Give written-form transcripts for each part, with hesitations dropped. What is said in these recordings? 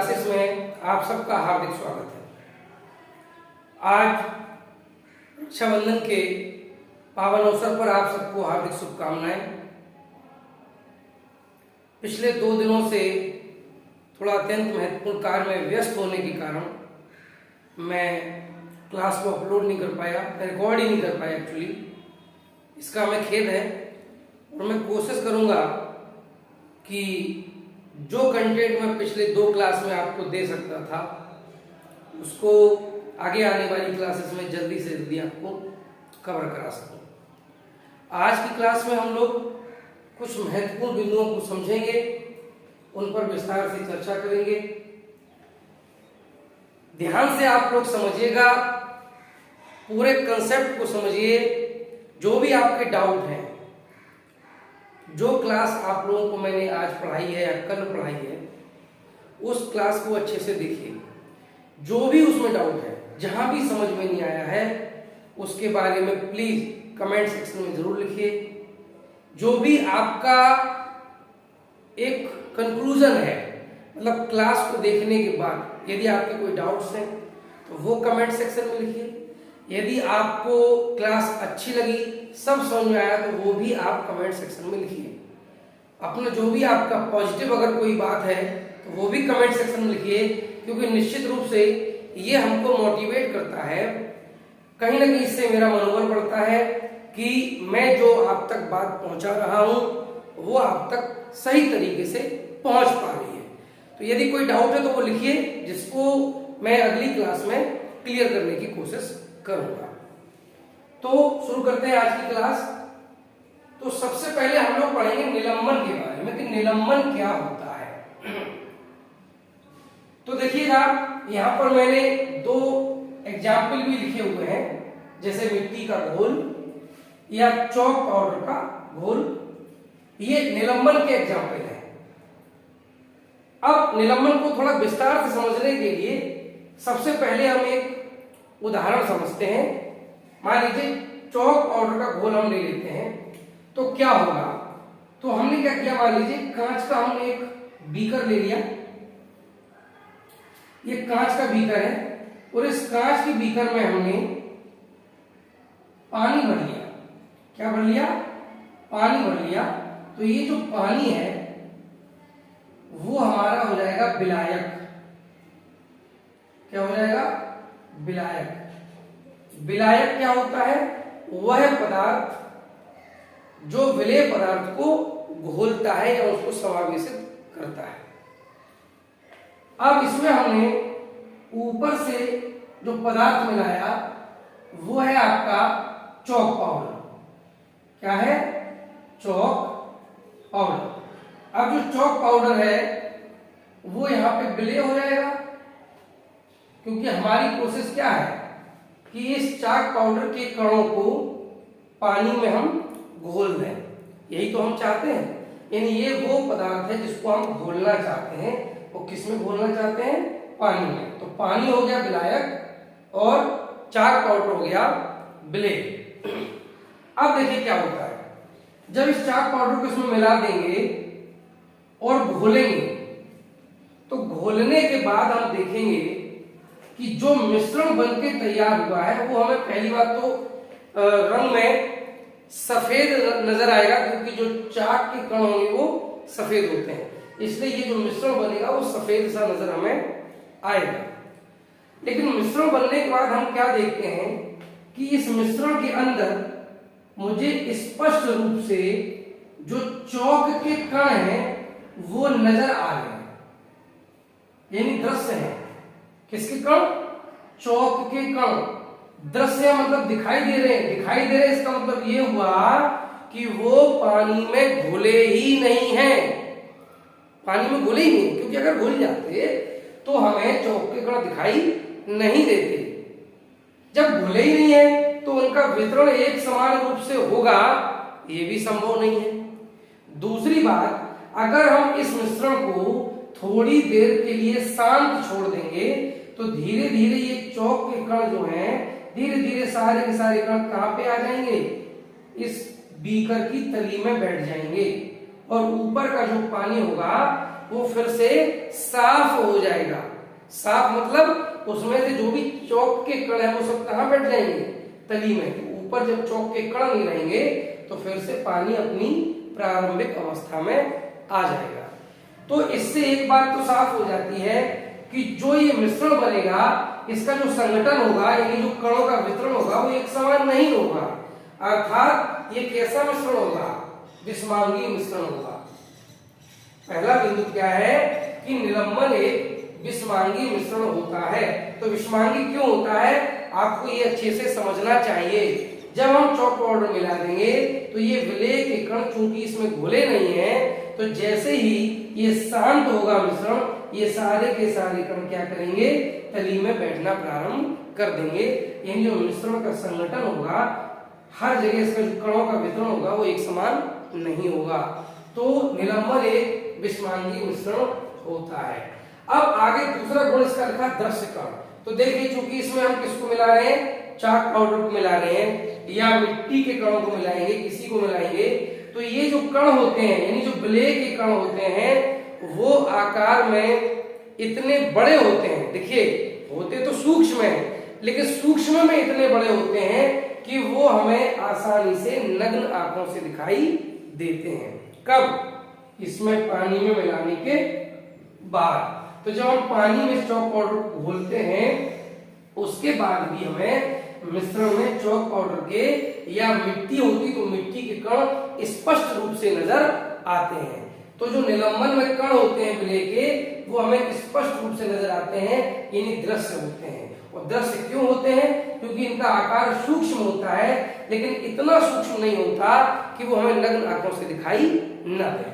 Classes में आप सबका हार्दिक स्वागत है। आज रक्षाबंधन के पावन अवसर पर आप सबको हार्दिक शुभकामनाएं। पिछले 2 दिनों से थोड़ा अत्यंत महत्वपूर्ण कार्य में व्यस्त होने के कारण मैं क्लास को अपलोड नहीं कर पाया, रिकॉर्ड ही नहीं कर पाया एक्चुअली। इसका हमें खेद है और मैं कोशिश करूंगा कि जो कंटेंट मैं पिछले 2 क्लास में आपको दे सकता था उसको आगे आने वाली क्लासेस में जल्दी से जल्दी आपको कवर करा सकूं। आज की क्लास में हम लोग कुछ महत्वपूर्ण बिंदुओं को समझेंगे, उन पर विस्तार से चर्चा करेंगे। ध्यान से आप लोग समझिएगा, पूरे कंसेप्ट को समझिए। जो भी आपके डाउट हैं, जो क्लास आप लोगों को मैंने आज पढ़ाई है या कल पढ़ाई है, उस क्लास को अच्छे से देखिए। जो भी उसमें डाउट है, जहां भी समझ में नहीं आया है, उसके बारे में प्लीज कमेंट सेक्शन में जरूर लिखिए। जो भी आपका एक कंक्लूजन है, मतलब क्लास को देखने के बाद यदि आपके कोई डाउट्स हैं तो वो कमेंट सेक्शन में लिखिए। यदि आपको क्लास अच्छी लगी, सब समझ में आया, तो वो भी आप कमेंट सेक्शन में लिखिए। अपना जो भी आपका पॉजिटिव अगर कोई बात है तो वो भी कमेंट सेक्शन में लिखिए, क्योंकि निश्चित रूप से ये हमको मोटिवेट करता है। कहीं ना कहीं इससे मेरा मनोबल बढ़ता है कि मैं जो आप तक बात पहुंचा रहा हूं वो आप तक सही तरीके से पहुंच पा रही है। तो यदि कोई डाउट है तो वो लिखिए, जिसको मैं अगली क्लास में क्लियर करने की कोशिश करूंगा। तो शुरू करते हैं आज की क्लास। तो सबसे पहले हम लोग पढ़ेंगे निलंबन के बारे में कि निलंबन क्या होता है। तो देखिएगा, यहां पर मैंने 2 एग्जाम्पल भी लिखे हुए हैं, जैसे मिट्टी का घोल या चौक पाउडर का घोल। ये निलंबन के एग्जाम्पल है। अब निलंबन को थोड़ा विस्तार से समझने के लिए सबसे पहले हम एक उदाहरण समझते हैं। मान लीजिए चौक पाउडर का घोल हम ले लेते हैं, तो क्या होगा। तो हमने क्या किया, मान लीजिए कांच का हमने एक बीकर ले लिया। ये कांच का बीकर है और इस कांच के बीकर में हमने पानी भर लिया। क्या भर लिया? पानी भर लिया। तो ये जो पानी है वो हमारा हो जाएगा विलायक। क्या हो जाएगा? विलायक। विलायक क्या होता है? वह पदार्थ जो विलेय पदार्थ को घोलता है या उसको समावेशित करता है। अब इसमें हमने ऊपर से जो पदार्थ मिलाया वो है आपका चौक पाउडर। क्या है? Chalk powder. अब जो चौक पाउडर है वो यहां पे विलेय हो जाएगा, क्योंकि हमारी कोशिश क्या है कि इस चाक पाउडर के कणों को पानी में हम घोल दें। यही तो हम चाहते हैं। यानी ये वो पदार्थ है जिसको हम घोलना चाहते हैं। वो किस में घोलना चाहते हैं? पानी में। तो पानी हो गया विलायक और चाक पाउडर हो गया विलेय। अब देखिए क्या होता है, जब इस चाक पाउडर को इसमें मिला देंगे और घोलेंगे, तो घोलने के बाद हम देखेंगे कि जो मिश्रण बनके तैयार हुआ है वो हमें पहली बात तो रंग में सफेद नजर आएगा, क्योंकि जो चाक के कण होंगे वो सफेद होते हैं, इसलिए ये जो मिश्रण बनेगा वो सफेद सा नजर हमें आएगा। लेकिन मिश्रण बनने के बाद हम क्या देखते हैं कि इस मिश्रण के अंदर मुझे स्पष्ट रूप से जो चौक के कण हैं वो नजर आ रहे हैं, यानी दृश्य है। किसके कण? चौक के कण। दृश्य मतलब दिखाई दे रहे हैं। दिखाई दे रहे हैं, इसका मतलब ये हुआ कि वो पानी में घुले ही नहीं है। पानी में घुले ही नहीं, क्योंकि अगर घुल जाते तो हमें चौक के कण दिखाई नहीं देते। जब घुले ही नहीं है तो उनका वितरण एक समान रूप से होगा, ये भी संभव नहीं है। दूसरी बात, अगर हम इस मिश्रण को थोड़ी देर के लिए शांत छोड़ देंगे तो धीरे धीरे ये चौक के कण जो हैं धीरे धीरे सारे के सारे कण कहां पे आ जाएंगे? इस बीकर की तली में बैठ जाएंगे और ऊपर का जो पानी होगा वो फिर से साफ हो जाएगा। साफ मतलब उसमें से जो भी चौक के कण है वो सब कहाँ बैठ जाएंगे, तली में। तो ऊपर जब चौक के कण नहीं रहेंगे तो फिर से पानी अपनी प्रारंभिक अवस्था में आ जाएगा। तो इससे एक बात तो साफ हो जाती है कि जो ये मिश्रण बनेगा इसका जो संगठन होगा यानी जो कणों का वितरण होगा वो एक समान नहीं होगा, अर्थात ये कैसा मिश्रण होगा, विषमांगीय मिश्रण होगा। पहला बिंदु क्या है कि निलंबन एक विषमांगीय मिश्रण होता है। तो विषमांगीय क्यों होता है आपको ये अच्छे से समझना चाहिए। जब हम चॉक पाउडर मिला देंगे तो ये विलेय के कण चूंकि इसमें घुले नहीं है तो जैसे ही ये शांत होगा मिश्रण, ये सारे के सारे कण क्या करेंगे, तली में बैठना प्रारंभ कर देंगे। यानी जो मिश्रण का संगठन होगा हर जगह इसका जो कणों का वितरण होगा वो एक समान नहीं होगा। तो निलंबन एक विषमांगीय मिश्रण होता है। अब आगे दूसरा गुण इसका लिखा दृश्य कण। तो देखिए चूंकि इसमें हम किसको मिला रहे हैं, चाक पाउडर को मिला रहे हैं या मिट्टी के कणों को मिलाएंगे, किसी को मिलाएंगे, तो ये जो कण होते हैं यानी जो विलेय के कण होते हैं वो आकार में इतने बड़े होते हैं। देखिए होते तो सूक्ष्म हैं लेकिन सूक्ष्म में इतने बड़े होते हैं कि वो हमें आसानी से नग्न आंखों से दिखाई देते हैं। कब, इसमें पानी में मिलाने के बाद। तो जब हम पानी में चॉक पाउडर घोलते हैं उसके बाद भी हमें मिश्रण में चॉक पाउडर के या मिट्टी होती तो मिट्टी के कण स्पष्ट रूप से नजर आते हैं। तो जो निलंबन में कण होते हैं विलेय के वो हमें स्पष्ट रूप से नजर आते हैं, यानी दृश्य होते हैं। और दृश्य क्यों होते हैं, क्योंकि इनका आकार सूक्ष्म होता है लेकिन इतना सूक्ष्म नहीं होता कि वो हमें नग्न आंखों से दिखाई न दे।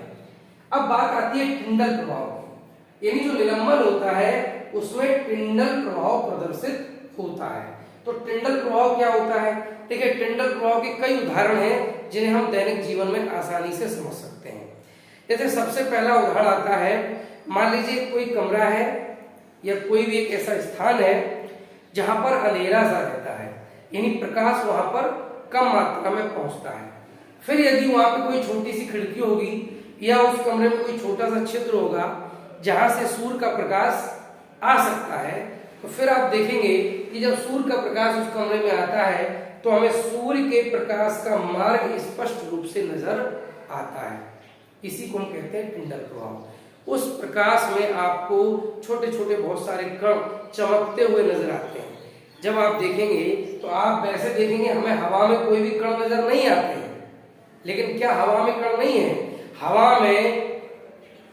अब बात आती है टिंडल प्रभाव की, यानी जो निलंबन होता है उसमें टिंडल प्रभाव प्रदर्शित होता है। तो टिंडल प्रभाव क्या होता है, देखिए टिंडल प्रभाव के कई उदाहरण हैं जिन्हें हम दैनिक जीवन में आसानी से समझ सकते हैं। जैसे सबसे पहला उदाहरण आता है, मान लीजिए कोई कमरा है या कोई भी एक ऐसा स्थान है जहां पर अंधेरा सा रहता है, यानी प्रकाश वहां पर कम मात्रा में पहुंचता है। फिर यदि वहां पर कोई छोटी सी खिड़की होगी या उस कमरे में कोई छोटा सा छिद्र होगा जहां से सूर्य का प्रकाश आ सकता है, तो फिर आप देखेंगे कि जब सूर्य का प्रकाश उस कमरे में आता है तो हमें सूर्य के प्रकाश का मार्ग स्पष्ट रूप से नजर आता है। इसी को हम कहते हैं टिंडल प्रभाव। उस प्रकाश में आपको छोटे छोटे बहुत सारे कण चमकते हुए नजर आते हैं। जब आप देखेंगे तो आप वैसे देखेंगे हमें हवा में कोई भी कण नजर नहीं आते हैं, लेकिन क्या हवा में कण नहीं है, हवा में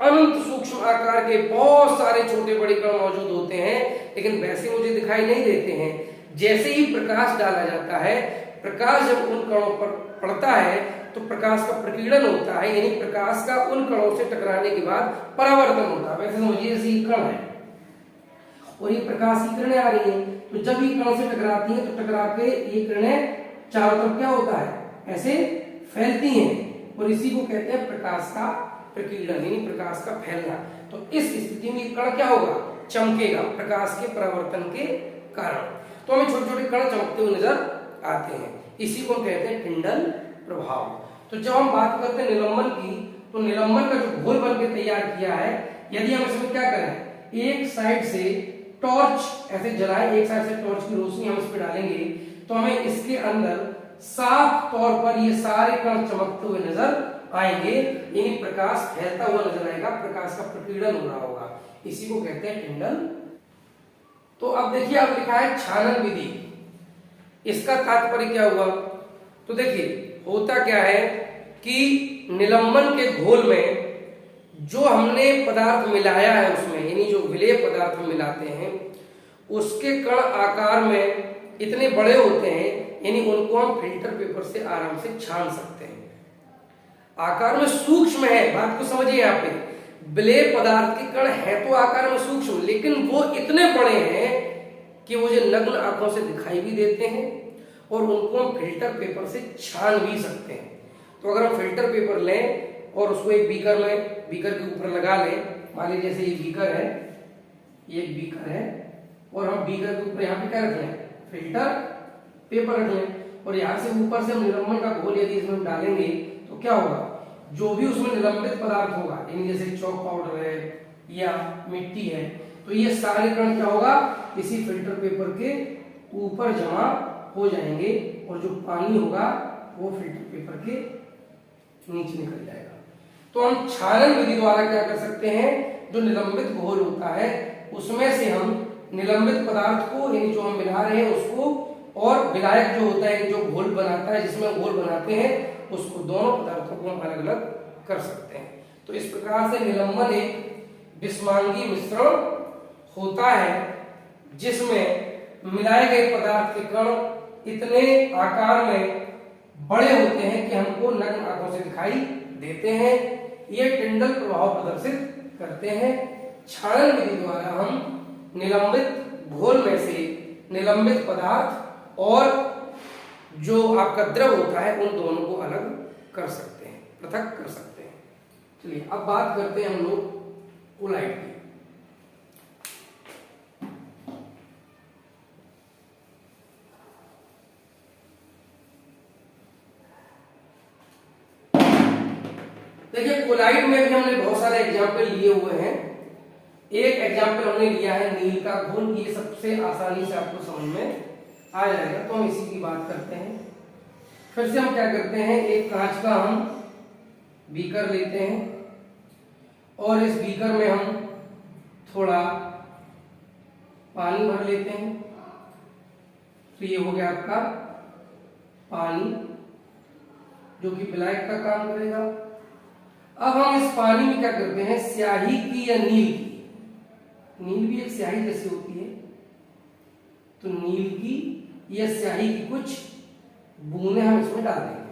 अनंत सूक्ष्म आकार के बहुत सारे छोटे बड़े कण मौजूद होते हैं, लेकिन वैसे मुझे दिखाई नहीं देते हैं। जैसे ही प्रकाश डाला जाता है, प्रकाश जब उन कणों पर पड़ता है तो प्रकाश का प्रकीर्णन होता है, यानी प्रकाश का उन कणों से टकराने के बाद परावर्तन होता है। वैसे समझिए जैसे ये कण है और ये प्रकाश की किरणें आ रही हैं, तो जब ये कणों से टकराती हैं तो टकरा के ये किरणें चारों तरफ क्या होता है, ऐसे फैलती हैं और इसी को कहते हैं प्रकाश का प्रकीर्णन, यानी प्रकाश का फैलना। तो इस स्थिति में कण क्या होगा, चमकेगा प्रकाश के परावर्तन के कारण। तो हमें छोटे छोटे कण चमकते हुए नजर आते हैं, इसी को कहते हैं टिंडल प्रभाव। तो जब हम बात करते हैं निलंबन की, तो निलंबन का जो घोल बन के तैयार किया है, यदि हम इसमें क्या करें, एक साइड से टॉर्च ऐसे जलाएं, एक साइड से टॉर्च की रोशनी हम इस पे डालेंगे तो हमें इसके अंदर साफ तौर पर ये सारे कण चमकते हुए नजर आएंगे, यानी प्रकाश फैलता हुआ नजर आएगा, प्रकाश का प्रकीर्णन हो रहा होगा। इसी को कहते हैं टिंडल। तो अब देखिए आप लिखा है छानन विधि, इसका तात्पर्य क्या हुआ। तो देखिए होता क्या है कि निलंबन के घोल में जो हमने पदार्थ मिलाया है उसमें, यानी जो विलेय पदार्थ मिलाते हैं उसके कण आकार में इतने बड़े होते हैं, यानी उनको हम फिल्टर पेपर से आराम से छान सकते हैं। आकार में सूक्ष्म है, बात को समझिए यहाँ पे, विलेय पदार्थ के कण है तो आकार में सूक्ष्म, लेकिन वो इतने बड़े हैं कि मुझे नग्न आंखों से दिखाई भी देते हैं और उनको हम फिल्टर पेपर से छान भी सकते हैं। तो अगर हम फिल्टर पेपर लें और उसको एक बीकर में, बीकर के ऊपर लगा लें, मान लीजिए जैसे ये बीकर है, ये एक बीकर है और हम बीकर के ऊपर यहाँ पे क्या रख लें, फिल्टर पेपर रख लें और यहाँ से ऊपर से हम निलंबन का घोल यदि इसमें डालेंगे तो क्या होगा, जो भी उसमें निलंबित पदार्थ होगा, यानी जैसे चॉक पाउडर है या मिट्टी है, तो ये सारे कण क्या होगा, इसी फिल्टर पेपर के ऊपर जमा हो जाएंगे और जो पानी होगा वो फिल्टर पेपर के नीचे निकल जाएगा। तो हम क्षारण विधि द्वारा क्या कर सकते हैं, जो निलंबित घोल होता है उसमें से हम निलंबित पदार्थ को, यानी जो हम मिला रहे हैं उसको, और विलायक जो होता है, जो घोल बनाता है, जिसमें घोल बनाते हैं, उसको, दोनों पदार्थों को हम अलग अलग कर सकते हैं। तो इस प्रकार से निलंबन एक विषमांगी मिश्रण होता है जिसमें मिलाए गए पदार्थ के कण इतने आकार में बड़े होते हैं कि हमको नग्न आंखों से दिखाई देते हैं। ये टिंडल प्रभाव प्रदर्शित करते हैं। क्षारण विधि द्वारा हम निलंबित घोल में से निलंबित पदार्थ और जो आपका द्रव होता है उन दोनों को अलग कर सकते हैं, पृथक कर सकते हैं। चलिए अब बात करते हैं हम लोग कोलाइड की। देखिए कोलाइड में भी हमने बहुत सारे एग्जाम्पल लिए हुए हैं। एक एग्जाम्पल हमने लिया है नील का घोल, ये सबसे आसानी से आपको समझ में आ जाएगा, तो हम इसी की बात करते हैं। फिर से हम क्या करते हैं, एक कांच का हम बीकर लेते हैं और इस बीकर में हम थोड़ा पानी भर लेते हैं। तो ये हो गया आपका पानी जो कि विलायक का काम करेगा। अब हम इस पानी में क्या करते हैं, स्याही की या नील की, नील भी एक स्याही जैसी होती है, तो नील की या स्याही की कुछ बूंदें हम इसमें डाल देंगे।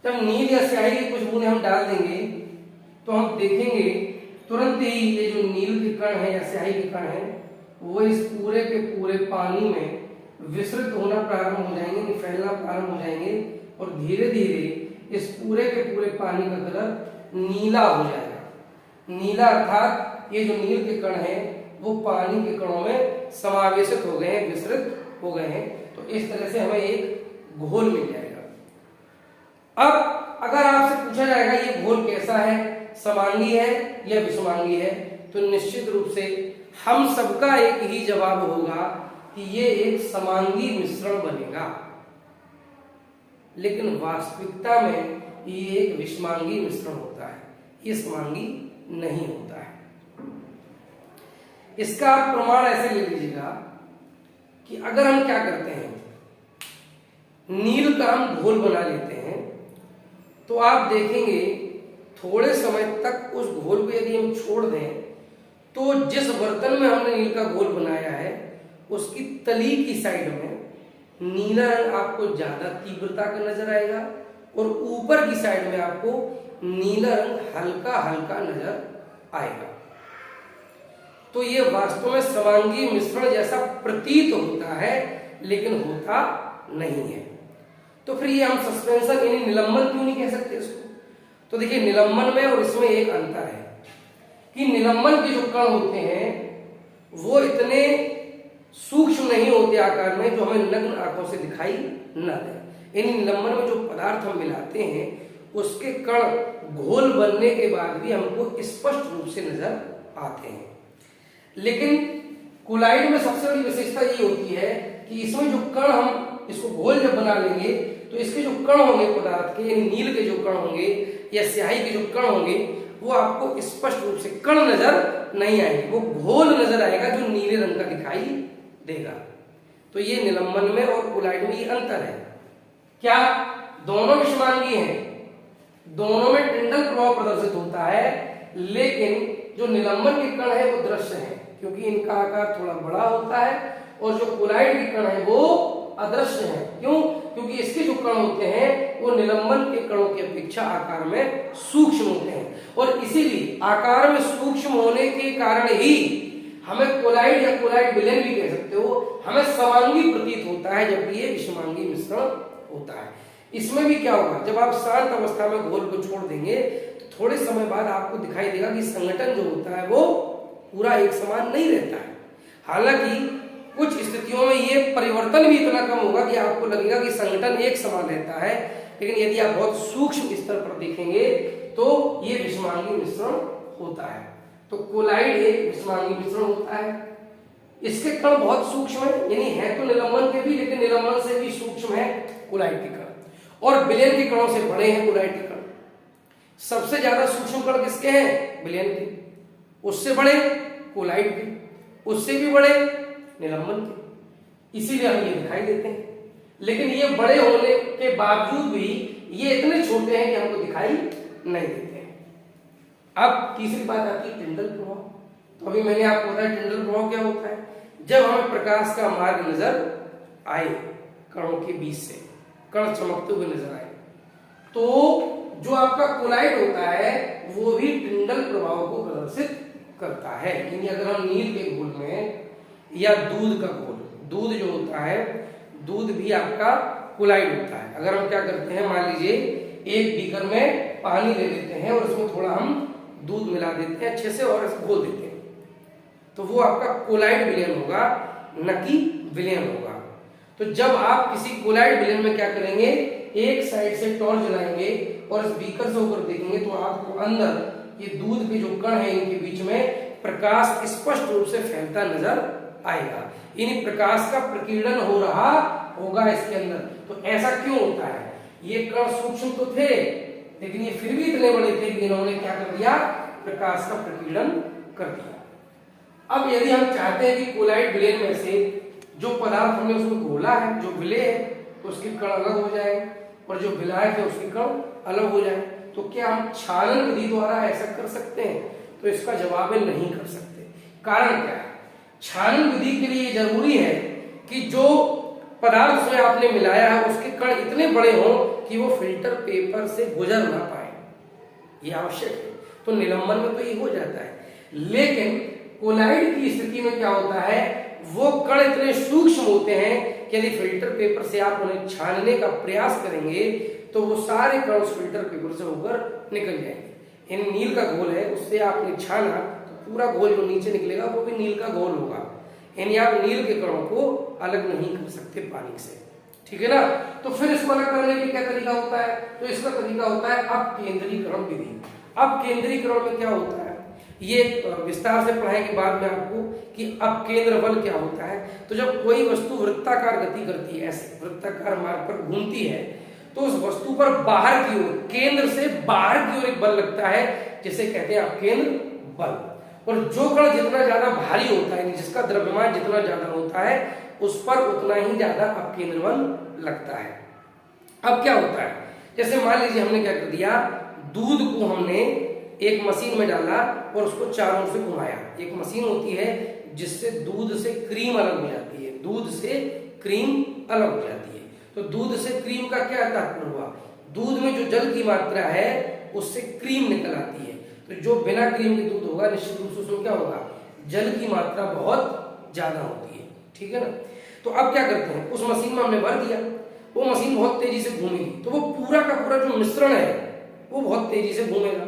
जब नील या स्याही की कुछ बूंदें हम डाल देंगे तो हम देखेंगे तुरंत ही ये जो नील के कण है या स्याही के कण है वो इस पूरे के पूरे पानी में विसृत होना प्रारंभ हो जाएंगे, फैलना प्रारंभ हो जाएंगे और धीरे धीरे इस पूरे के पूरे पानी का कलर नीला हो जाएगा। नीला अर्थात ये जो नील के कण है वो पानी के कणों में समावेशित हो गए हैं, विसृत हो गए हैं। तो इस तरह से हमें एक घोल मिल जाएगा। अब अगर आपसे पूछा जाएगा ये घोल कैसा है, समांगी है या विषमांगी है, तो निश्चित रूप से हम सबका एक ही जवाब होगा कि ये एक समांगी मिश्रण बनेगा, लेकिन वास्तविकता में ये एक विषमांगी मिश्रण होता है, ये समांगी नहीं होता है। इसका आप प्रमाण ऐसे ले लीजिएगा कि अगर हम क्या करते हैं, नील का हम घोल बना लेते हैं तो आप देखेंगे थोड़े समय तक उस घोल को यदि हम छोड़ दें तो जिस बर्तन में हमने नील का घोल बनाया है उसकी तली की साइड में नीला रंग आपको ज्यादा तीव्रता का नजर आएगा और ऊपर की साइड में आपको नीला रंग हल्का हल्का नजर आएगा। तो ये वास्तव में समांगी मिश्रण जैसा प्रतीत होता है लेकिन होता नहीं है। तो फिर ये हम सस्पेंशन यानी निलंबन क्यों नहीं कह सकते इसको? तो देखिए निलंबन में और इसमें एक अंतर है कि निलंबन के जो कण होते हैं वो इतने सूक्ष्म नहीं होते आकार में जो हमें नग्न आंखों से दिखाई न दे। इन निलंबन में जो पदार्थ हम मिलाते हैं उसके कण घोल बनने के बाद भी हमको स्पष्ट रूप से नजर आते हैं। लेकिन कोलाइड में सबसे बड़ी विशेषता ये होती है कि इसमें जो कण हम इसको घोल जब बना लेंगे तो इसके जो कण होंगे पदार्थ के, यानी नील के जो कण होंगे या स्याही के जो कण होंगे वो आपको स्पष्ट रूप से कण नजर नहीं आएंगे, वो घोल नजर आएगा जो नीले रंग का दिखाई देगा। तो ये निलंबन में और कोलाइड में ये अंतर है। क्या दोनों विषमांगी हैं, दोनों में टिंडल प्रभाव प्रदर्शित होता है, लेकिन जो निलंबन के कण है वो दृश्य है क्योंकि इनका आकार थोड़ा बड़ा होता है और जो कोलाइड के कण है वो अदृश्य है। क्यों? क्योंकि इसके जो कण होते हैं वो निलंबन के कणों की अपेक्षा आकार में सूक्ष्म होते हैं और इसीलिए आकार में सूक्ष्म होने के कारण ही हमें कोलाइड या कोलाइड विलेन भी कह सकते हो, हमें समांगी प्रतीत होता है जबकि ये विषमांगी मिश्रण होता है। इसमें भी क्या होगा, जब आप शांत अवस्था में घोल को छोड़ देंगे तो थोड़े समय बाद आपको दिखाई देगा कि संगठन जो होता है वो पूरा एक समान नहीं रहता है। हालांकि कुछ स्थितियों में ये परिवर्तन भी इतना कम होगा कि आपको लगेगा कि संगठन एक समान रहता है, लेकिन यदि आप बहुत सूक्ष्म स्तर पर देखेंगे तो ये विषमांगी मिश्रण होता है। तो कोलाइड एक विषमांगी मिश्रण होता है। इसके कण बहुत सूक्ष्म है, यानी है तो निलंबन के भी, लेकिन निलंबन से भी सूक्ष्म है कोलाइड के कण, और विलयन के कणों से बड़े हैं कोलाइड के कण। सबसे ज्यादा सूक्ष्म कण किसके हैं? विलयन के, उससे बड़े कोलाइड के, उससे भी बड़े निलंबन के, इसीलिए हमें ये दिखाई देते हैं। लेकिन ये बड़े होने के बावजूद भी ये इतने छोटे हैं कि हमको दिखाई नहीं देते हैं। अब तीसरी बात आती है टिंडल प्रभाव। तो अभी मैंने आपको बताया टिंडल प्रभाव क्या होता है। जब हमें प्रकाश का मार्ग नजर आए कणों के बीच से, कण चमकते हुए नजर आए, तो जो आपका कोलाइड होता है वो भी टिंडल प्रभाव को प्रदर्शित करता है। यानी अगर हम नील के घोल में या दूध का घोल, दूध जो होता है, दूध भी आपका कोलाइड होता है। अगर हम क्या करते हैं, मान लीजिए एक बीकर में पानी ले लेते हैं और उसमें थोड़ा हम दूध मिला देते हैं अच्छे से और इसको घोल देते हैं, तो वो आपका कोलाइड विलयन होगा, न कि विलयन होगा। तो जब आप किसी कोलाइड विलयन में क्या करेंगे, एक साइड से टॉर्च जलाएंगे और इस बीकर से होकर देखेंगे तो आपको अंदर ये दूध के जो कण है इनके बीच में प्रकाश स्पष्ट रूप से फैलता नजर आएगा। यानी प्रकाश का प्रकीर्णन हो रहा होगा इसके अंदर। तो ऐसा क्यों होता है? ये कण सूक्ष्म तो थे, लेकिन ये फिर भी इतने बड़े थे कि इन्होंने क्या कर दिया, प्रकाश का प्रकीर्णन कर दिया। अब यदि हम चाहते हैं कि कोलाइड विलयन में से जो पदार्थ हमने उसमें घोला है, जो विलय है, तो उसके कण अलग हो जाए और जो विलायक है उसके कण अलग हो जाए, तो क्या हम क्षालन विधि द्वारा ऐसा कर सकते हैं? तो इसका जवाब है नहीं कर सकते। कारण क्या है? क्षालन विधि के लिए जरूरी है कि जो पदार्थ में आपने मिलाया है उसके कण इतने बड़े हों कि वो फिल्टर पेपर से गुजर ना पाए, ये आवश्यक है। तो निलंबन में तो ये हो जाता है, लेकिन कोलाइड की स्थिति में क्या होता है, वो कण इतने सूक्ष्म होते हैं कि यदि फिल्टर पेपर से आप उन्हें छानने का प्रयास करेंगे तो वो सारे कण उस फिल्टर पेपर से होकर निकल जाएंगे। इन नील का घोल है, उससे आपने छाना तो पूरा घोल जो नीचे निकलेगा वो भी नील का घोल होगा। यानी आप नील के कणों को अलग नहीं कर सकते पानी से, ठीक है ना। तो फिर इसको अलग करने के क्या तरीका होता है? तो इसका तरीका होता है अपकेंद्रीकरण विधि। अपकेंद्रीकरण में क्या होता है, ये विस्तार से पढ़ाएंगे बाद में आपको कि अपकेंद्र बल क्या होता है। तो जब कोई वस्तु वृत्ताकार गति करती है, ऐसे वृत्ताकार मार्ग पर घूमती है, तो उस वस्तु पर बाहर की ओर, केंद्र से बाहर की ओर एक बल लगता है जिसे कहते हैं अपकेंद्र बल। और जो कण जितना ज्यादा भारी होता है, जिसका द्रव्यमान जितना ज्यादा होता है, उस पर उतना ही ज्यादा अपकेंद्र बल लगता है। अब क्या होता है, जैसे मान लीजिए हमने क्या कर दिया, दूध को हमने एक मशीन में डाला और उसको चारों से घुमाया। एक मशीन होती है जिससे दूध से क्रीम अलग हो जाती है, दूध से क्रीम अलग हो जाती है। तो दूध से क्रीम का क्या तात्पर्य हुआ, दूध में जो जल की मात्रा है उससे क्रीम निकल आती है। तो जो बिना क्रीम के दूध होगा निश्चित रूप से उसमें क्या होगा, जल की मात्रा बहुत ज्यादा होती है, ठीक है ना। तो अब क्या करते हैं, उस मशीन में हमने भर दिया, वो मशीन बहुत तेजी से घूमेगी, तो वो पूरा का पूरा जो मिश्रण है वो बहुत तेजी से घूमेगा।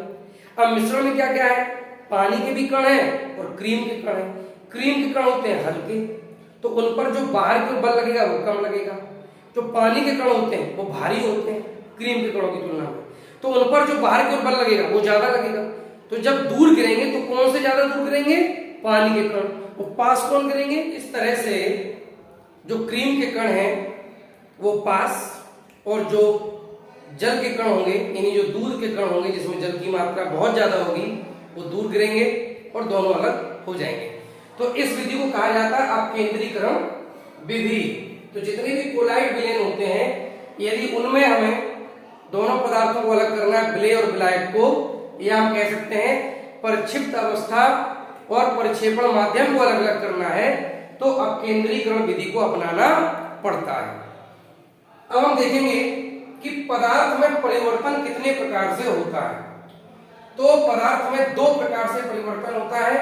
अब मिश्रण में क्या क्या है, पानी के भी कण है और क्रीम के कण है। क्रीम के कण होते हैं हल्के, तो उन पर जो बाहर की बल लगेगा वो कम लगेगा। जो पानी के कण होते हैं वो भारी होते हैं क्रीम के कणों की तुलना में, तो उन पर जो बाहर की ओर बल लगेगा वो ज्यादा लगेगा। तो जब दूर गिरेंगे तो कौन से ज्यादा दूर गिरेंगे, पानी के कण, वो पास कौन गिरेंगे। इस तरह से जो क्रीम के कण हैं वो पास, और जो जल के कण होंगे यानी जो दूध के कण होंगे जिसमें जल की मात्रा बहुत ज्यादा होगी वो दूर गिरेंगे और दोनों अलग हो जाएंगे। तो इस विधि को कहा जाता है अपकेंद्रीकरण विधि। तो जितने भी कोलाइड विलयन होते हैं, यदि उनमें हमें दोनों पदार्थों को अलग करना है, विलय और विलायक को, या हम कह सकते हैं परिक्षिप्त अवस्था और परिक्षेपण माध्यम को अलग अलग करना है, तो अपकेंद्रीकरण विधि को अपनाना पड़ता है। अब हम देखेंगे कि पदार्थ में परिवर्तन कितने प्रकार से होता है। तो पदार्थ में दो प्रकार से परिवर्तन होता है,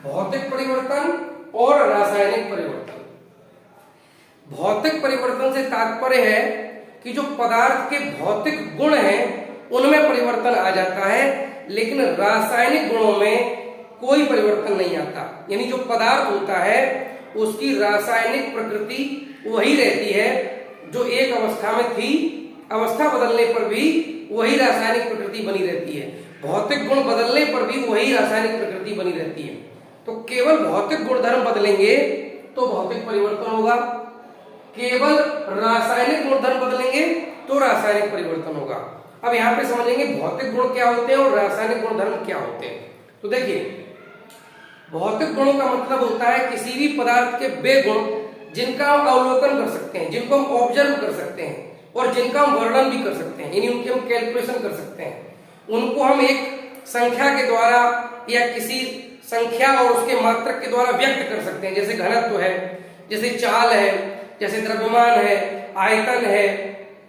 भौतिक परिवर्तन और रासायनिक परिवर्तन। भौतिक परिवर्तन से तात्पर्य है कि जो पदार्थ के भौतिक गुण हैं उनमें परिवर्तन आ जाता है, लेकिन रासायनिक गुणों में कोई परिवर्तन नहीं आता। यानी जो पदार्थ होता है उसकी रासायनिक प्रकृति वही रहती है जो एक अवस्था में थी, अवस्था बदलने पर भी वही रासायनिक प्रकृति बनी रहती है। भौतिक गुण बदलने पर भी वही रासायनिक प्रकृति बनी रहती है। तो केवल भौतिक गुणधर्म बदलेंगे तो भौतिक परिवर्तन होगा, केवल रासायनिक गुणधर्म बदलेंगे तो रासायनिक परिवर्तन होगा। अब यहाँ पे समझेंगे भौतिक गुण क्या होते हैं और रासायनिक गुणधर्म क्या होते हैं। तो देखिए, भौतिक गुणों का मतलब होता है किसी भी पदार्थ के वे गुण जिनका हम अवलोकन कर सकते हैं, जिनको हम ऑब्जर्व कर सकते हैं और जिनका हम वर्णन भी कर सकते हैं, यानी उनकी हम कैलकुलेशन कर सकते हैं। उनको हम एक संख्या के द्वारा या किसी संख्या और उसके मात्रक के द्वारा व्यक्त कर सकते हैं, जैसे घनत्व है, जैसे चाल है, जैसे द्रव्यमान है, आयतन है,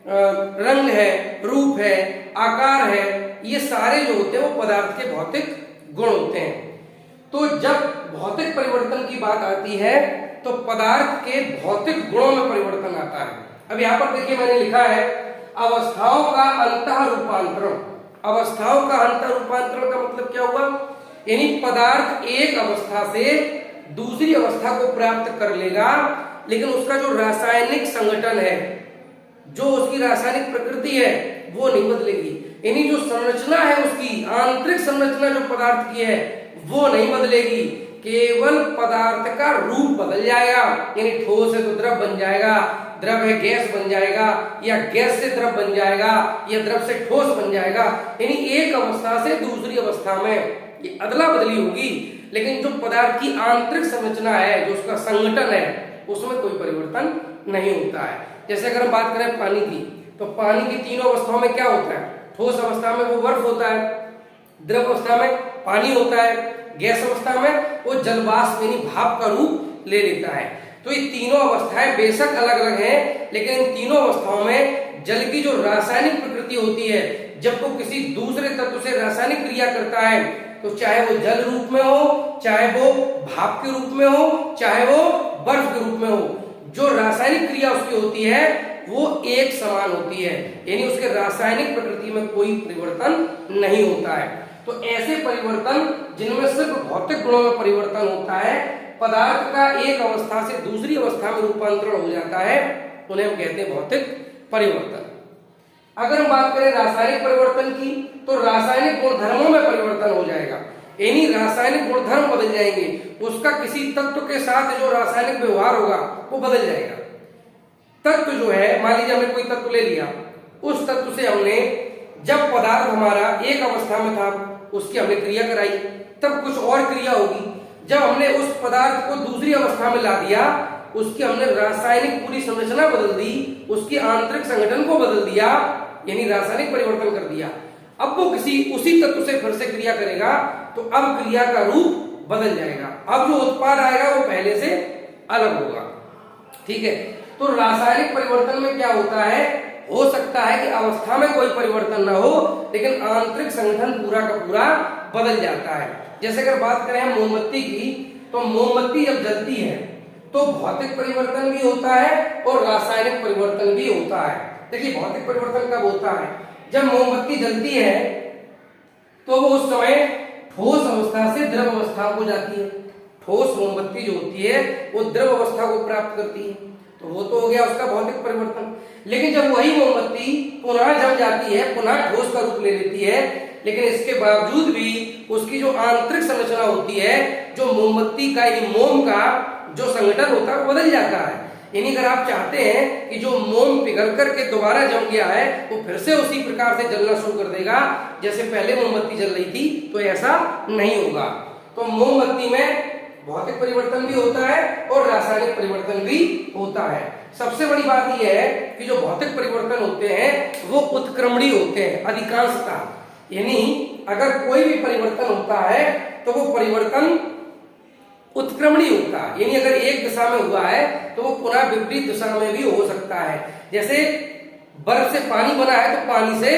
रंग है, रूप है, आकार है। ये सारे जो होते हैं वो पदार्थ के भौतिक गुण होते हैं। तो जब भौतिक परिवर्तन की बात आती है तो पदार्थ के भौतिक गुणों में परिवर्तन आता है। अब यहाँ पर देखिए मैंने लिखा है अवस्थाओं का अंतः रूपांतरण। अवस्थाओं का अंतः रूपांतरण का मतलब क्या हुआ, यानी पदार्थ एक अवस्था से दूसरी अवस्था को प्राप्त कर लेगा, लेकिन उसका जो रासायनिक संगठन है, जो उसकी रासायनिक प्रकृति है, वो नहीं बदलेगी। यानी जो संरचना है उसकी आंतरिक संरचना जो पदार्थ की है वो नहीं बदलेगी, केवल पदार्थ का रूप बदल जाएगा। यानी ठोस है तो द्रव बन जाएगा, द्रव है गैस बन जाएगा, या गैस से द्रव बन जाएगा, या द्रव से ठोस बन जाएगा। यानी एक अवस्था से दूसरी अवस्था में ये अदला बदली होगी, लेकिन जो पदार्थ की आंतरिक संरचना है, जो उसका संगठन है, उसमें कोई परिवर्तन नहीं होता है। जैसे अगर हम बात करें पानी की, तो पानी की तीनों अवस्थाओं में क्या होता है, ठोस अवस्था में वो बर्फ होता है, द्रव अवस्था में पानी होता है, गैस अवस्था में वो जलवाष्प यानी भाप का रूप ले लेता है। तो ये तीनों अवस्थाएं बेशक अलग अलग हैं, लेकिन इन तीनों अवस्थाओं में जल की जो रासायनिक प्रकृति होती है, जब वो किसी दूसरे तत्व से रासायनिक क्रिया करता है, तो चाहे वो जल रूप में हो, चाहे वो भाप के रूप में हो, चाहे वो बर्फ के रूप में हो, जो रासायनिक क्रिया उसकी होती है वो एक समान होती है, यानी उसके रासायनिक प्रकृति में कोई परिवर्तन नहीं होता है। तो ऐसे परिवर्तन जिनमें सिर्फ भौतिक गुणों में परिवर्तन होता है, पदार्थ का एक अवस्था से दूसरी अवस्था में रूपांतरण हो जाता है, उन्हें हम कहते हैं भौतिक परिवर्तन। अगर हम बात करें रासायनिक परिवर्तन की, तो रासायनिक गुणधर्मों में परिवर्तन हो जाएगा, यानी रासायनिक गुणधर्म बदल जाएंगे, उसका किसी तत्व के साथ जो रासायनिक व्यवहार होगा वो बदल जाएगा। तत्व जो है, मान लीजिए हमने कोई तत्व ले लिया, उस तत्व से हमने जब पदार्थ हमारा एक अवस्था में था उसकी हमने क्रिया कराई, तब कुछ और क्रिया होगी। जब हमने उस पदार्थ को दूसरी अवस्था में ला दिया, उसकी हमने रासायनिक पूरी संरचना बदल दी, उसकी आंतरिक संगठन को बदल दिया, यानी रासायनिक परिवर्तन कर दिया। अब वो किसी उसी तत्व से फिर से क्रिया करेगा, तो अब क्रिया का रूप बदल जाएगा, अब जो उत्पाद आएगा वो पहले से अलग होगा। ठीक है, तो रासायनिक परिवर्तन में क्या होता है, हो सकता है कि अवस्था में कोई परिवर्तन ना हो, लेकिन आंतरिक संगठन पूरा का पूरा बदल जाता है। जैसे अगर बात करें मोमबत्ती की, तो मोमबत्ती जब जलती है तो भौतिक परिवर्तन भी होता है और रासायनिक परिवर्तन भी होता है। देखिए भौतिक परिवर्तन कब होता है, जब मोमबत्ती जलती है तो वो उस समय ठोस अवस्था से द्रव अवस्था को जाती है। ठोस मोमबत्ती जो होती है वो द्रव अवस्था को प्राप्त करती है, तो वो तो हो गया उसका भौतिक परिवर्तन। लेकिन जब वही मोमबत्ती पुनः जम जाती है, पुनः ठोस का रूप ले लेती है, लेकिन इसके बावजूद भी उसकी जो आंतरिक संरचना होती है, जो मोमबत्ती का यानी मोम का जो संगठन होता है वो बदल जाता है। यानी अगर आप चाहते हैं कि जो मोम पिघल करके दोबारा जम गया है वो फिर से उसी प्रकार से जलना शुरू कर देगा जैसे पहले मोमबत्ती जल रही थी, तो ऐसा नहीं होगा। तो मोमबत्ती में भौतिक परिवर्तन भी होता है और रासायनिक परिवर्तन भी होता है। सबसे बड़ी बात यह है कि जो भौतिक परिवर्तन होते हैं वो उत्क्रमणीय होते हैं अधिकांशतः, यानी अगर कोई भी परिवर्तन होता है तो वो परिवर्तन उत्क्रमणीय होता है, यानी अगर एक दिशा में हुआ है तो वो पुनः विपरीत दिशा में भी हो सकता है। जैसे बर्फ से पानी बना है तो पानी से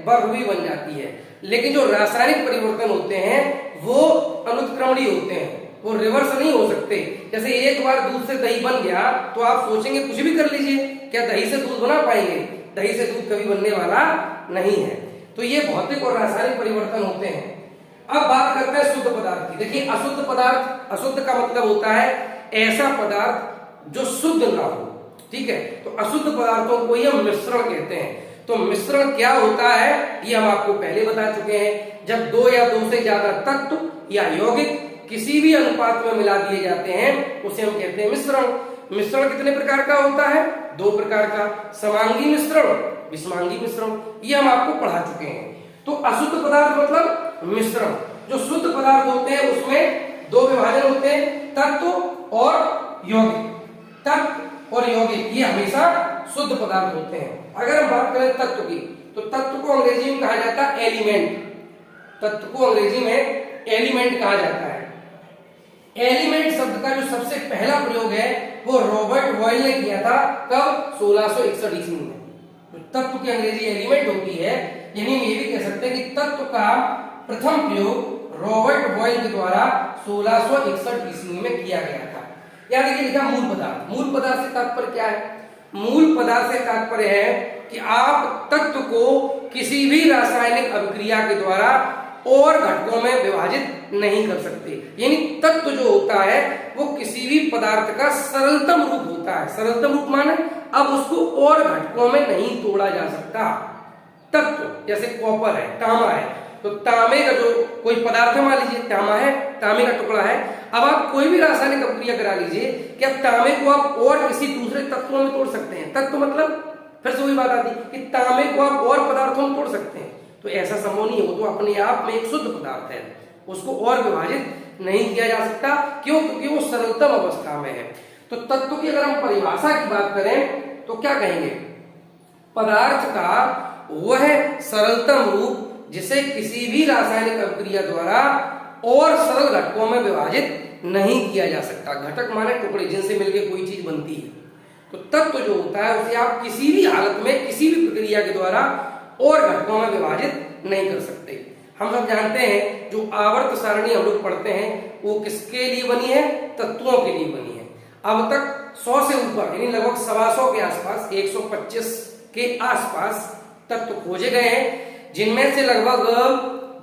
बर्फ भी बन जाती है, लेकिन जो रासायनिक परिवर्तन होते हैं वो अनुत्क्रमणीय होते हैं, वो रिवर्स नहीं हो सकते। जैसे एक बार दूध से दही बन गया तो आप सोचेंगे कुछ भी कर लीजिए, क्या दही से दूध बना पाएंगे? दही से दूध कभी बनने वाला नहीं है। तो ये भौतिक और रासायनिक परिवर्तन होते हैं। अब बात करते हैं शुद्ध पदार्थ की। देखिए अशुद्ध पदार्थ, अशुद्ध का मतलब होता है ऐसा पदार्थ जो शुद्ध ना हो। ठीक है, तो अशुद्ध पदार्थों को ही हम मिश्रण कहते हैं। तो मिश्रण क्या होता है ये हम आपको पहले बता चुके हैं। जब दो या दो से ज्यादा तत्व या यौगिक किसी भी अनुपात में मिला दिए जाते हैं उसे हम कहते हैं मिश्रण। मिश्रण कितने प्रकार का होता है? दो प्रकार का, समांगी मिश्रण, विषमांगी मिश्रण, ये हम आपको पढ़ा चुके हैं। तो अशुद्ध पदार्थ मतलब मिश्रण। जो शुद्ध पदार्थ होते हैं उसमें दो विभाजन होते हैं, तत्व और यौगिक। तत्व और यौगिक ये हमेशा शुद्ध पदार्थ होते हैं। अगर हम बात करें तत्व की, तो तत्व को अंग्रेजी में कहा जाता है एलिमेंट। तत्व को अंग्रेजी में एलिमेंट कहा जाता है। एलिमेंट शब्द का जो सबसे पहला प्रयोग है वो रॉबर्ट बॉयल ने किया था। कब? 1661 ईस्वी में। तो तत्व की अंग्रेजी एलिमेंट होती है, यानी हम ये भी कह सकते हैं कि तत्व का प्रथम प्रयोग रॉबर्ट बॉयल के द्वारा 1661 ईस्वी में किया गया था। यहाँ देखिए लिखा मूल पदार्थ। मूल पदार्थ से तात्पर्य क्या है? मूल पदार्थ से तात्पर्य है कि आप तत्व को किसी भी रासायनिक अभिक्रिया के द्वारा और घटकों में विभाजित नहीं कर सकते। यानी तत्व जो होता है वो किसी भी पदार्थ का सरलतम रूप होता है। सरलतम रूप माने अब उसको और घटकों में नहीं तोड़ा जा सकता। तत्व जैसे कॉपर है, तांबा है, तो तांबे का जो कोई पदार्थ मान लीजिए तांबा है, तांबे का टुकड़ा है, अब आप कोई भी रासायनिक अभिक्रिया करा लीजिए, क्या तांबे को आप और किसी दूसरे तत्वों में तोड़ सकते हैं? तत्व मतलब फिर से वही बात आती है कि तांबे को आप और पदार्थों में तोड़ सकते हैं, तो ऐसा संभव नहीं है। वो तो अपने आप में एक शुद्ध पदार्थ है, उसको और विभाजित नहीं किया जा सकता। क्यों? क्योंकि वो सरलतम अवस्था में है। तो तत्व की अगर हम परिभाषा की बात करें तो क्या कहेंगे? पदार्थ का वह सरलतम रूप जिसे किसी भी रासायनिक अभिक्रिया द्वारा और सरल घटकों में विभाजित नहीं किया जा सकता। घटक माने टुकड़े जिनसे मिलकर कोई चीज बनती है। तो तत्व जो होता है उसे आप किसी भी हालत में किसी भी प्रक्रिया के द्वारा और घटकों में विभाजित नहीं कर सकते। हम सब जानते हैं जो आवर्त सारणी हम लोग पढ़ते हैं वो किसके लिए बनी है? तत्वों के लिए बनी है। अब तक 100 से ऊपर यानी लगभग 125 के आसपास, 125 के आसपास तत्व खोजे गए हैं, जिनमें से लगभग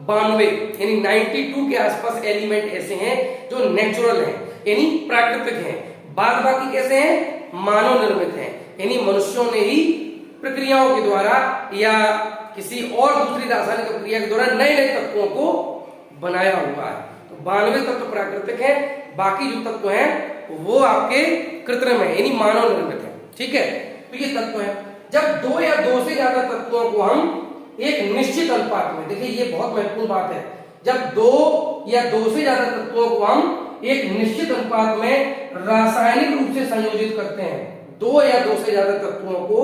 92 यानी 92 के आसपास एलिमेंट ऐसे हैं जो नेचुरल हैं यानी प्राकृतिक हैं। बाद बाकी कैसे हैं? मानव निर्मित हैं, यानी मनुष्यों ने ही प्रक्रियाओं के द्वारा या किसी और दूसरी रासायनिक प्रक्रिया के द्वारा नए नए तत्वों को बनाया हुआ है। तो 92 तत्व प्राकृतिक हैं, बाकी जो तत्व हैं वो आपके कृत्रिम है यानी मानव निर्मित है। ठीक है, तो ये तत्व है। जब दो या दो से ज्यादा तत्वों को हम एक निश्चित अनुपात में, देखिए ये बहुत महत्वपूर्ण बात है, जब दो या दो से ज्यादा तत्वों को हम एक निश्चित अनुपात में रासायनिक रूप से संयोजित करते हैं, दो या दो से ज्यादा तत्वों को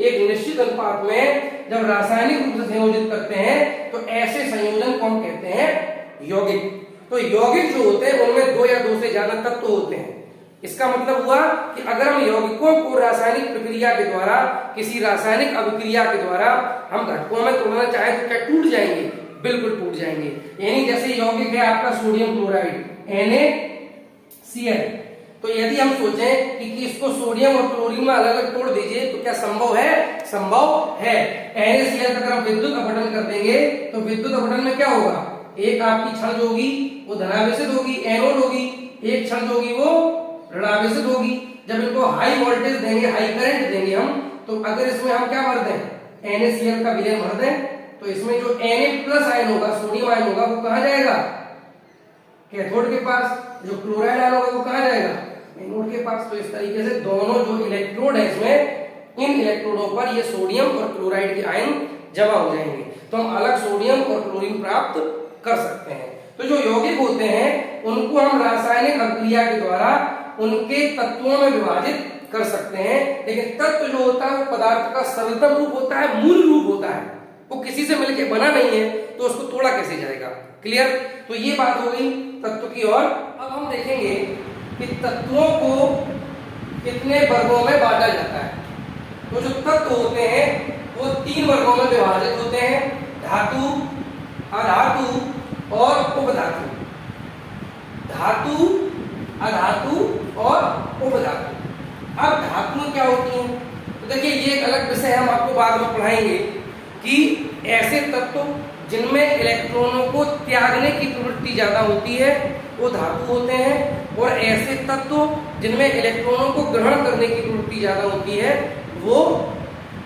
एक निश्चित अनुपात में जब रासायनिक रूप से संयोजित करते हैं तो ऐसे संयोजन को हम कहते हैं यौगिक। तो यौगिक जो होते हैं उनमें दो या दो से ज्यादा तत्व होते हैं। इसका मतलब हुआ कि अगर हम यौगिकों को रासायनिक प्रक्रिया के द्वारा, किसी रासायनिक अभिक्रिया के द्वारा हम घटकों में तोड़ना चाहें तो क्या टूट जाएंगे? बिल्कुल टूट जाएंगे। यानी जैसे यौगिक है आपका सोडियम क्लोराइड NaCl, तो यदि हम सोचें कि इसको सोडियम और क्लोरीन में अलग अलग तोड़ दीजिए तो क्या संभव है? संभव है। NaCl अगर हम विद्युत अपघटन कर देंगे तो विद्युत अपघटन में क्या होगा? एक आपकी क्षण जो होगी वो धनावेशित होगी, एनोड होगी, एक क्षण जो होगी वो ऋणावेशित होगी। जब इनको हाई वोल्टेज देंगे, हाई करंट देंगे हम, तो अगर इसमें हम क्या भर दें? NaCl का विलयन भर दें तो इसमें जो Na+ आयन होगा, सोडियम आयन होगा, वो कहां जाएगा? कैथोड के पास। जो क्लोराइड आयन होगा वो कहां जाएगा? एनोड के पास। तो इस तरीके से दोनों जो इलेक्ट्रोड है इसमें, इन इलेक्ट्रोडों पर ये सोडियम और क्लोराइड के आयन जमा हो जाएंगे, तो हम अलग सोडियम और क्लोरीन प्राप्त कर सकते हैं। तो जो यौगिक होते हैं उनको हम रासायनिक अभिक्रिया के द्वारा उनके तत्वों में विभाजित कर सकते हैं, लेकिन तत्व जो होता है वो पदार्थ का सरलतम रूप होता है, मूल रूप होता है, वो किसी से मिलकर बना नहीं है, तो उसको तोड़ा कैसे जाएगा? क्लियर? तो ये बात हो गई तत्व की। और अब हम देखेंगे कि तत्वों को कितने वर्गों में बांटा जाता है। तो जो तत्व होते हैं वो 3 वर्गों में विभाजित होते हैं: धातु, अधातु और उपधातु। धातु, अधातु और उपधातु। अब धातुएं क्या होती हैं? तो देखिए ये एक अलग विषय हम आपको बाद में पढ़ाएंगे कि ऐसे तत्व जिनमें इलेक्ट्रॉनों को त्यागने की प्रवृत्ति ज्यादा होती है वो धातु होते हैं, और ऐसे तत्व जिनमें इलेक्ट्रॉनों को ग्रहण करने की प्रवृत्ति ज्यादा होती है वो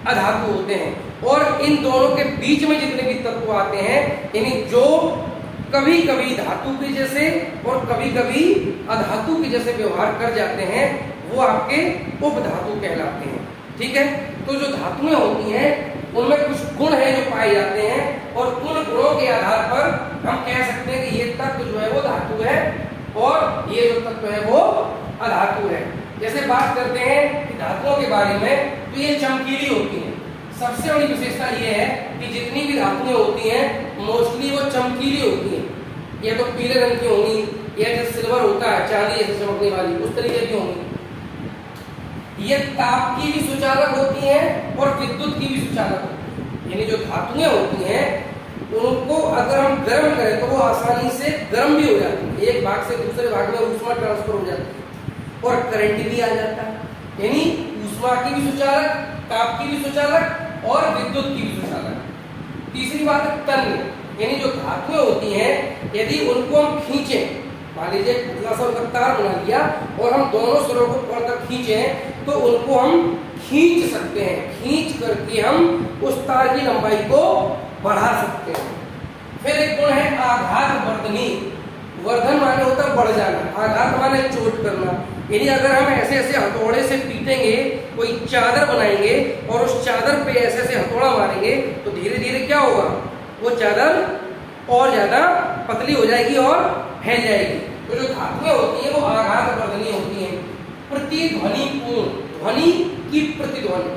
अधातु होते हैं। और इन दोनों के बीच में जितने भी तत्व आते हैं, यानी जो कभी कभी धातु के जैसे और कभी कभी अधातु के जैसे व्यवहार कर जाते हैं, वो आपके उपधातु कहलाते हैं। ठीक है, तो जो धातुएं होती हैं उनमें कुछ गुण है जो पाए जाते हैं, और उन गुणों के आधार पर हम कह सकते हैं कि ये तत्व जो है वो धातु है और ये जो तत्व है वो अधातु है। जैसे बात करते हैं कि धातुओं के बारे में, तो ये चमकीली होती हैं। सबसे बड़ी विशेषता ये है कि जितनी भी धातुएं होती हैं मोस्टली वो चमकीली होती हैं। ये तो पीले रंग की होंगी, या जैसे सिल्वर होता है चांदी जैसे चमकने वाली, उस तरीके की होंगी। ये ताप की भी सुचालक होती हैं और विद्युत की भी सुचालक होती हैं। यानी जो धातुएं होती हैं उनको अगर हम गर्म करें तो वो आसानी से गर्म भी हो जाती है, एक भाग से दूसरे भाग में ऊष्मा ट्रांसफर हो जाती है और करंट भी आ जाता है। यानी ऊष्मा की भी सुचालक, ताप की भी सुचालक और विद्युत की भी सुचालक। तीसरी बात है तन्य, यानी जो धातुएं होती हैं यदि उनको हम खींचें, मान लीजिए पतला सा उनका तार बना लिया और हम दोनों सिरों को पकड़कर खींचें तो उनको हम खींच सकते हैं, खींच करके हम उस तार की लंबाई को बढ़ा सकते हैं। फिर एक गुण है आघात वर्धनी। वर्धन माने होता है बढ़ जाना, आघात माने चोट करना। यानी अगर हम ऐसे ऐसे हथौड़े से पीटेंगे, कोई चादर बनाएंगे और उस चादर पे ऐसे ऐसे हथौड़ा मारेंगे तो धीरे धीरे क्या होगा, वो चादर और ज्यादा पतली हो जाएगी और फैल जाएगी। तो जो धातुएं होती हैं वो आघात वर्धनी होती हैं। प्रतिध्वनि पूर्ण, ध्वनि की प्रतिध्वनि,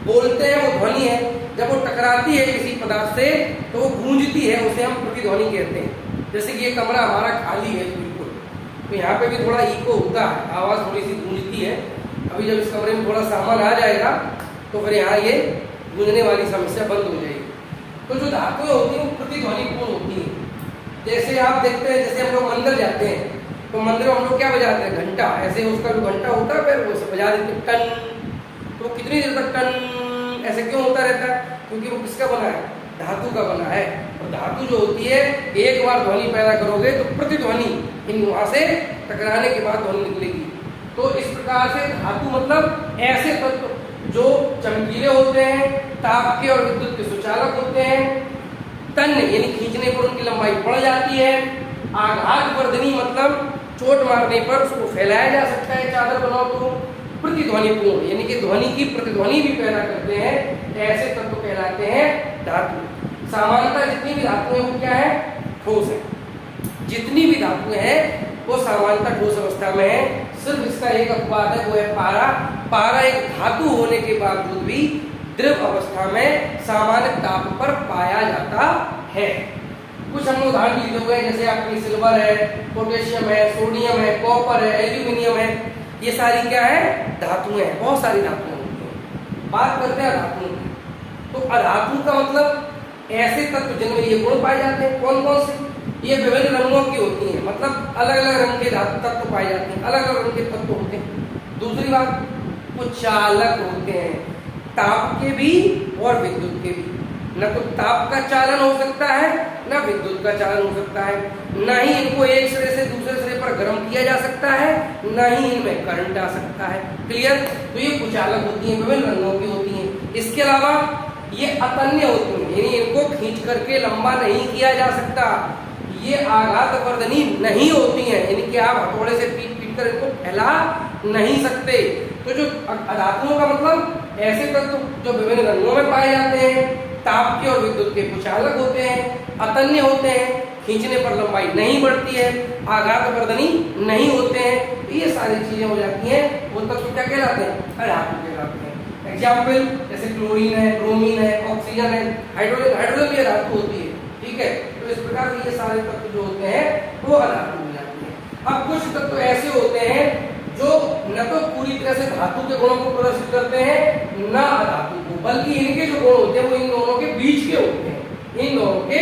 बोलते हैं वो ध्वनि है, जब वो टकराती है किसी पदार्थ से तो वो गूंजती है, उसे हम प्रतिध्वनि कहते हैं। जैसे कि ये कमरा हमारा खाली है बिल्कुल, तो यहाँ पे भी थोड़ा इको होता है, आवाज थोड़ी सी गूंजती है। अभी जब इस कमरे में थोड़ा सामान आ जाएगा तो फिर यहाँ ये गूंजने वाली समस्या बंद हो जाएगी। तो जो धातुएं होती हैं वो प्रतिध्वनि पूर्ण होती हैं। जैसे आप देखते हैं, जैसे हम लोग मंदिर जाते हैं तो मंदिर में हम लोग क्या बजाते हैं, घंटा। ऐसे उसका जो घंटा होता है फिर वो बजा देते हैं टन, तो कितनी देर तक टन ऐसे क्यों होता रहता है, क्योंकि वो किसका बना है, धातु का बना है। और धातु जो होती है एक बार ध्वनि पैदा करोगे तो प्रतिध्वनि इन वहां से टकराने के बाद ध्वनि निकलेगी। तो इस प्रकार से धातु मतलब ऐसे तत्व जो चमकीले होते हैं, ताप के और विद्युत के सुचालक होते हैं, तन्य यानी खींचने पर उनकी लंबाई बढ़ जाती है, आघात वर्धनी मतलब चोट मारने पर उसको फैलाया जा सकता है, चादर बनाओ तो, प्रतिध्वनिपूर्ण यानी कि ध्वनि की प्रतिध्वनि भी पैदा करते हैं, ऐसे तत्व कहलाते हैं धातु। सामान्यतः जितनी भी धातुएं वो क्या है, ठोस है। जितनी भी धातुएं हैं वो सामान्यतः ठोस अवस्था में है। सिर्फ इसका एक अपवाद है, वो है पारा। पारा एक धातु होने के बावजूद भी द्रव अवस्था में सामान्य ताप पर पाया जाता है। कुछ हम उदाहरण लिए हुए हैं, जैसे आपकी सिल्वर है, पोटेशियम है, सोडियम है, कॉपर है, एल्यूमिनियम है, ये सारी क्या है, धातुएं हैं। बहुत सारी धातुएं होती हैं। बात करते हैं अधातुओं की, तो अधातु का मतलब ऐसे तत्व जिनमें ये गुण पाए जाते हैं। कौन कौन से, ये विभिन्न रंगों की होती हैं, मतलब अलग अलग रंग के तत्व पाए जाते हैं, अलग अलग रंग के तत्व होते हैं। दूसरी बात, वो चालक होते हैं, ताप के भी और विद्युत के भी। न तो ताप का चालन हो सकता है न विद्युत का चालन हो सकता है, न ही इनको एक सिरे से दूसरे सिरे पर गर्म किया जा सकता है, न ही इनमें करंट आ सकता है। क्लियर। तो ये कुचालक होती हैं, विभिन्न रंगों की होती हैं। इसके अलावा ये अतन्य होती हैं, यानी इनको खींच करके लंबा नहीं किया जा सकता। ये आघात वर्धनी नहीं होती हैं, यानी कि आप हथौड़े से पीट पीट कर इनको फैला नहीं सकते। तो जो अधातुओं का मतलब ऐसे तत्व जो विभिन्न रंगों में पाए जाते हैं, ताप के और विद्युत के कुचालक होते हैं, अतन्य होते हैं, खींचने पर लंबाई नहीं बढ़ती है, आघात वर्धनी नहीं होते हैं। तो ये सारी चीजें हो जाती हैं, वो तत्व क्या कहलाते हैं, अधातु कहलाते हैं। एग्जाम्पल जैसे क्लोरीन है, ब्रोमीन है, ऑक्सीजन है, हाइड्रोजन, हाइड्रोजन भी धातु होती है। ठीक है, तो इस प्रकार से ये सारे तत्व जो होते हैं वो अधातु हो जाते हैं। अब कुछ तत्व ऐसे होते हैं जो न तो पूरी तरह से धातु के गुणों को प्रदर्शित करते हैं न अधातु को, बल्कि इनके जो गुण होते हैं वो इन दोनों के बीच के होते हैं, इन दोनों के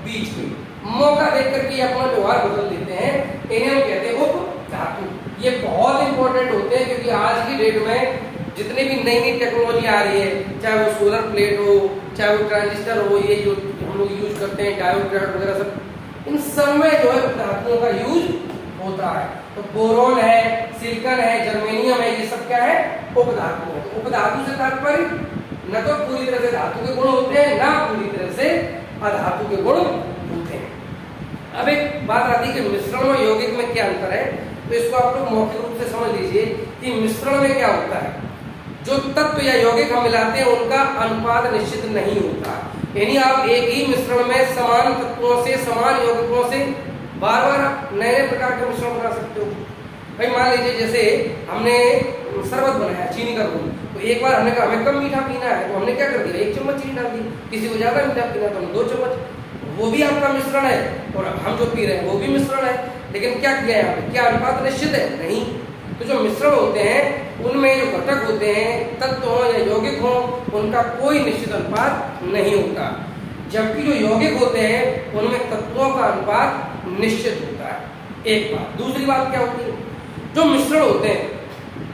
बीच के। मौका देख करके अपना व्यवहार बदल देते हैं, इन्हें हम कहते हैं उपधातु। ये बहुत इंपॉर्टेंट होते हैं क्योंकि आज की डेट में जितने भी नई नई टेक्नोलॉजी आ रही है, चाहे वो सोलर प्लेट हो, चाहे वो ट्रांजिस्टर हो, ये जो हम लोग यूज करते हैं डायोड वगैरह सब, इन सब में जो है धातुओं का यूज होता है। तो बोरोन है, सिलिकॉन है, जर्मेनियम है, ये सब क्या है, उपधातु है। उपधातु से तात्पर्य न तो पूरी तरह से धातु के गुण होते हैं, ना पूरी तरह से अधातु के गुण होते हैं। अब एक बात आती है कि मिश्रण और यौगिक में क्या अंतर है, तो इसको आप लोग मौखिक रूप से समझ लीजिए कि मिश्रण में क्या होता है, जो तत्व या यौगिक हम मिलाते हैं उनका अनुपात निश्चित नहीं होता, यानी आप एक ही मिश्रण में समान तत्वों से, समान यौगिकों से बार बार नए नए प्रकार के मिश्रण बना सकते हो। भाई मान लीजिए जैसे हमने शरबत बनाया चीनी का गुड़, तो एक बार हमने कहा हमें कम मीठा पीना है, तो हमने क्या कर दिया, 1 चम्मच चीनी डाल दी। किसी को ज्यादा मीठा पीना तो हम 2 चम्मच, वो भी आपका मिश्रण है और हम जो पी रहे हैं वो भी मिश्रण है। लेकिन क्या किया यहाँ पे, क्या अनुपात निश्चित है? नहीं। तो जो मिश्रण होते हैं उनमें जो घटक होते हैं, तत्व हो या यौगिक हो, उनका कोई निश्चित अनुपात नहीं होता, जबकि जो यौगिक होते हैं उनमें तत्वों का अनुपात निश्चित होता है। एक बात। दूसरी बात क्या होती है, जो मिश्रण होते हैं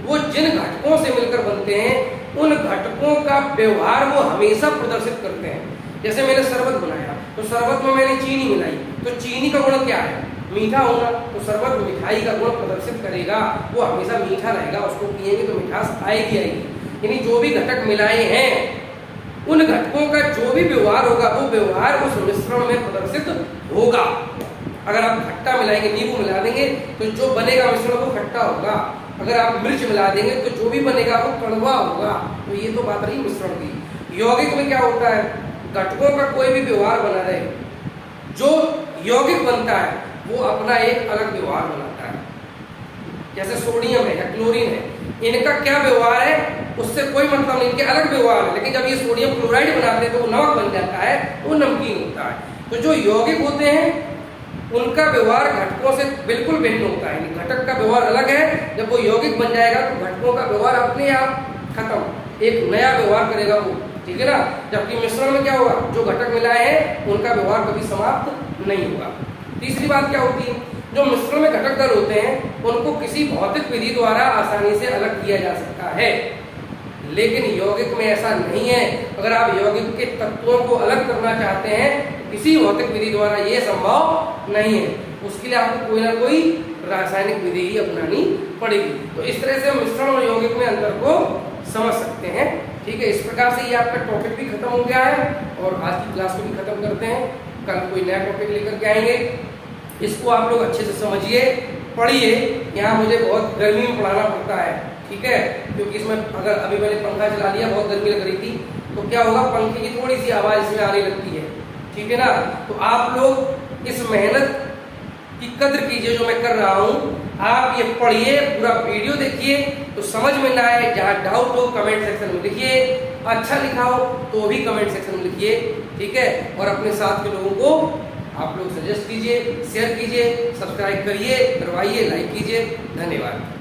वो जिन घटकों से मिलकर बनते हैं उन घटकों का व्यवहार वो हमेशा प्रदर्शित करते हैं। जैसे मैंने शरबत बनाया, तो शरबत में मैंने चीनी मिलाई, तो चीनी का गुण क्या है, मीठा होना, तो शरबत मिठाई का गुण प्रदर्शित करेगा, वो हमेशा मीठा रहेगा, उसको पिएंगे तो मिठास आएगी आएगी। यानी जो भी घटक मिलाए हैं उन घटकों का जो भी व्यवहार होगा वो व्यवहार उस मिश्रण में प्रदर्शित होगा। अगर आप खट्टा मिलाएंगे, नींबू मिला देंगे, तो जो बनेगा मिश्रण वो खट्टा होगा। अगर आप मिर्च मिला देंगे तो जो भी बनेगा वो कड़वा होगा। तो ये तो बात रही मिश्रण की। यौगिक में क्या होता है, घटकों का कोई भी व्यवहार बना रहे, जो यौगिक बनता है वो अपना एक अलग व्यवहार बनाता है। जैसे सोडियम है या क्लोरीन है, इनका क्या व्यवहार है उससे कोई मतलब नहीं, इनके अलग व्यवहार है। लेकिन जब ये सोडियम क्लोराइड बनाते हैं तो वो नमक बन जाता है, वो नमकीन होता है। तो जो यौगिक होते हैं उनका व्यवहार घटकों से बिल्कुल भिन्न होता है। घटक का व्यवहार अलग है, जब वो यौगिक बन जाएगा तो घटकों का व्यवहार अपने आप खत्म, एक नया व्यवहार करेगा वो, ठीक है ना। जबकि मिश्रण में क्या होगा, जो घटक मिलाए हैं उनका व्यवहार कभी समाप्त नहीं होगा। तीसरी बात क्या होती है, जो मिश्रण में घटक दल होते हैं उनको किसी भौतिक विधि द्वारा आसानी से अलग किया जा सकता है, लेकिन यौगिक में ऐसा नहीं है। अगर आप यौगिक के तत्वों को अलग करना चाहते हैं तो किसी भौतिक विधि द्वारा ये संभव नहीं है, उसके लिए आपको कोई ना कोई रासायनिक विधि ही अपनानी पड़ेगी। तो इस तरह से हम मिश्रण और यौगिक में अंतर को समझ सकते हैं, ठीक है। इस प्रकार से ये आपका टॉपिक भी खत्म हो गया है और आज की क्लास को भी खत्म करते हैं। कल कोई नया टॉपिक लेकर के आएंगे, इसको आप लोग अच्छे से समझिए, पढ़िए। यहाँ मुझे बहुत गर्मी में पढ़ाना पड़ता है, ठीक है, क्योंकि इसमें अगर अभी मैंने पंखा चला लिया, बहुत गर्मी लग रही थी, तो क्या होगा, पंखे की थोड़ी सी आवाज़ इसमें आने लगती है, ठीक है ना। तो आप लोग इस मेहनत की कद्र कीजिए जो मैं कर रहा हूँ। आप ये पढ़िए, पूरा वीडियो देखिए, तो समझ में ना आए, जहाँ डाउट हो कमेंट सेक्शन में लिखिए, अच्छा लिखा हो तो भी कमेंट सेक्शन में लिखिए, ठीक है। और अपने साथ के लोगों को आप लोग सजेस्ट कीजिए, शेयर कीजिए, सब्सक्राइब करिए, करवाइए, लाइक कीजिए। धन्यवाद।